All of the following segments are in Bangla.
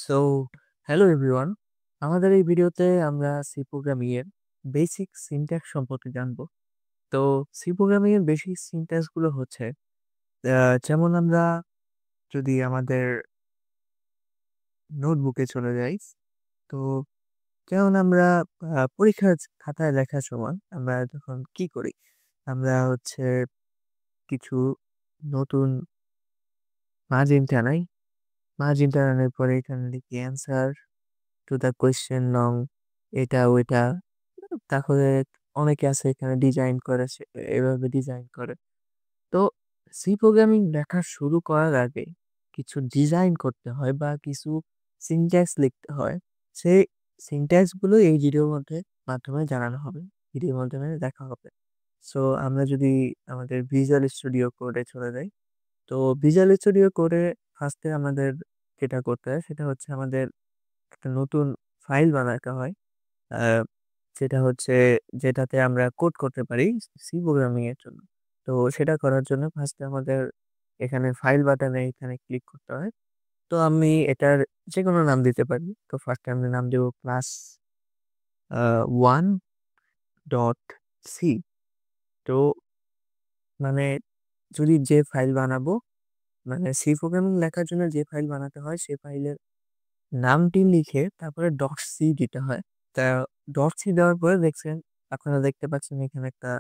সো হ্যালো এভরিওয়ান, আমাদের এই ভিডিওতে আমরা সি প্রোগ্রামিং এর বেসিক সিনট্যাক্স সম্পর্কে জানবো। তো সি প্রোগ্রামিং এর বেসিক সিনট্যাক্স গুলো হচ্ছে যেমন আমরা যদি আমাদের নোটবুকে চলে যাই, তো যেমন আমরা পরীক্ষার খাতায় লেখার সময় আমরা যখন কি করি, আমরা হচ্ছে কিছু নতুন মার্জিন টানাই। মার্জিন টানানোর পরে এখানে লিখি অ্যান্সার টু দ্য কোয়েশ্চেন নং এটা ওইটা। তারপরে অনেকে আছে এখানে ডিজাইন করে, এভাবে ডিজাইন করে। তো সি প্রোগ্রামিং লেখা শুরু করার আগে কিছু ডিজাইন করতে হয় বা কিছু সিনট্যাক্স লিখতে হয়। সেই সিনট্যাক্স গুলো এই ভিডিওর মধ্যে মাধ্যমে জানানো হবে, ভিডিওর মাধ্যমে দেখা হবে। সো আমরা যদি আমাদের ভিজুয়াল স্টুডিও কোডে চলে যাই, তো ভিজুয়াল স্টুডিও কোডে ফার্স্টে আমাদের যেটা করতে হয় সেটা হচ্ছে আমাদের একটা নতুন ফাইল বানাতে হয়। আহ, যেটা হচ্ছে যেটাতে আমরা কোড করতে পারি সি প্রোগ্রামিং এর জন্য। তো সেটা করার জন্য ফার্স্টে আমাদের এখানে ফাইল বাটনে এখানে ক্লিক করতে হয়। তো আমি এটার যে কোনো নাম দিতে পারি। তো ফার্স্টে আমি নাম দেবো ক্লাস 1.সি। তো মানে যদি যে ফাইল বানাবো, মানে সি প্রোগ্রামিং লেখার জন্য যে ফাইল বানাতে হয় সেই ফাইলের নামটি লিখে তারপরে ডট সি দিতে হয়। তা ডট সি দেওয়ার পরে দেখছেন, আপনারা দেখতে পাচ্ছেন এখানে একটা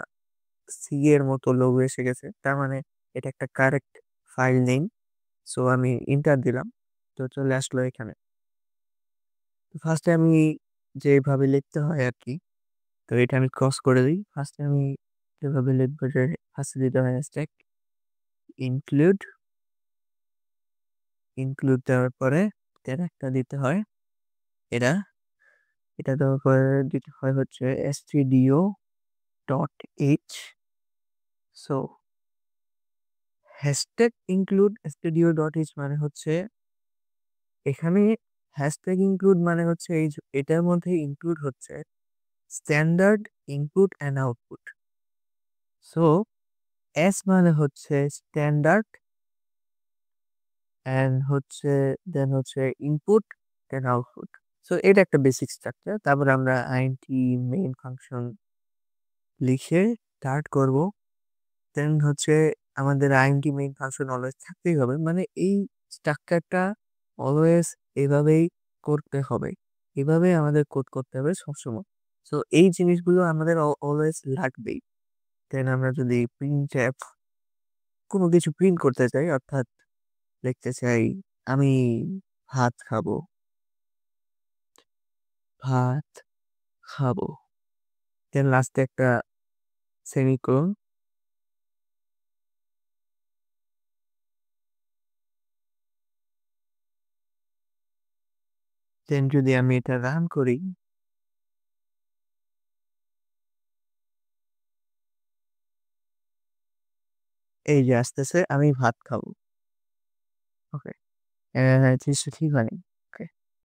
সি এর মতো লোগো এসে গেছে, তার মানে এটা একটা কারেক্ট ফাইল নেম। সো আমি ইন্টার দিলাম, তো চলে আসলো এখানে। ফার্স্টে আমি যেভাবে লিখতে হয় আর কি, তো এটা আমি ক্রস করে দিই। ফার্স্টে আমি যেভাবে লিখবো যে ফার্স্টে দিতে হয় স্ট্যাক ইনক্লুড। ইনক্লুড দেওয়ার পরে এর একটা দিতে হয় এটা। এটা দেওয়ার পরে দিতে হয় হচ্ছে stdio dot H. So hashtag include studio dot H মানে হচ্ছে এখানে হ্যাশট্যাগ ইনক্লুড মানে হচ্ছে এটার মধ্যে ইনক্লুড হচ্ছে standard input and output. So S মানে হচ্ছে স্ট্যান্ডার্ড, অ্যান্ড হচ্ছে দেন হচ্ছে ইনপুট দেন আউটপুট। সো এটা একটা বেসিক স্ট্রাকচার। তারপর আমরা আইএনটি মেইন ফাংশন লিখে স্টার্ট করব। দেন হচ্ছে আমাদের আইএনটি মেইন ফাংশন অলওয়েজ থাকতেই হবে, মানে এই স্ট্রাকচারটা অলওয়েজ এভাবেই করতে হবে, এভাবেই আমাদের কোড করতে হবে সবসময়। তো এই জিনিসগুলো আমাদের অলওয়েজ লাগবেই। দেন আমরা যদি প্রিন্ট এফ কোনো কিছু প্রিন্ট করতে চাই, অর্থাৎ লিখতে চাই আমি ভাত খাবো, ভাত খাবো, দেন লাস্টে একটা সেমিকোলন। দেন যদি আমি এটা রান করি, এই যে আসতেছে আমি ভাত খাবো। ওকে, জিনিসটা ঠিক হয়নি।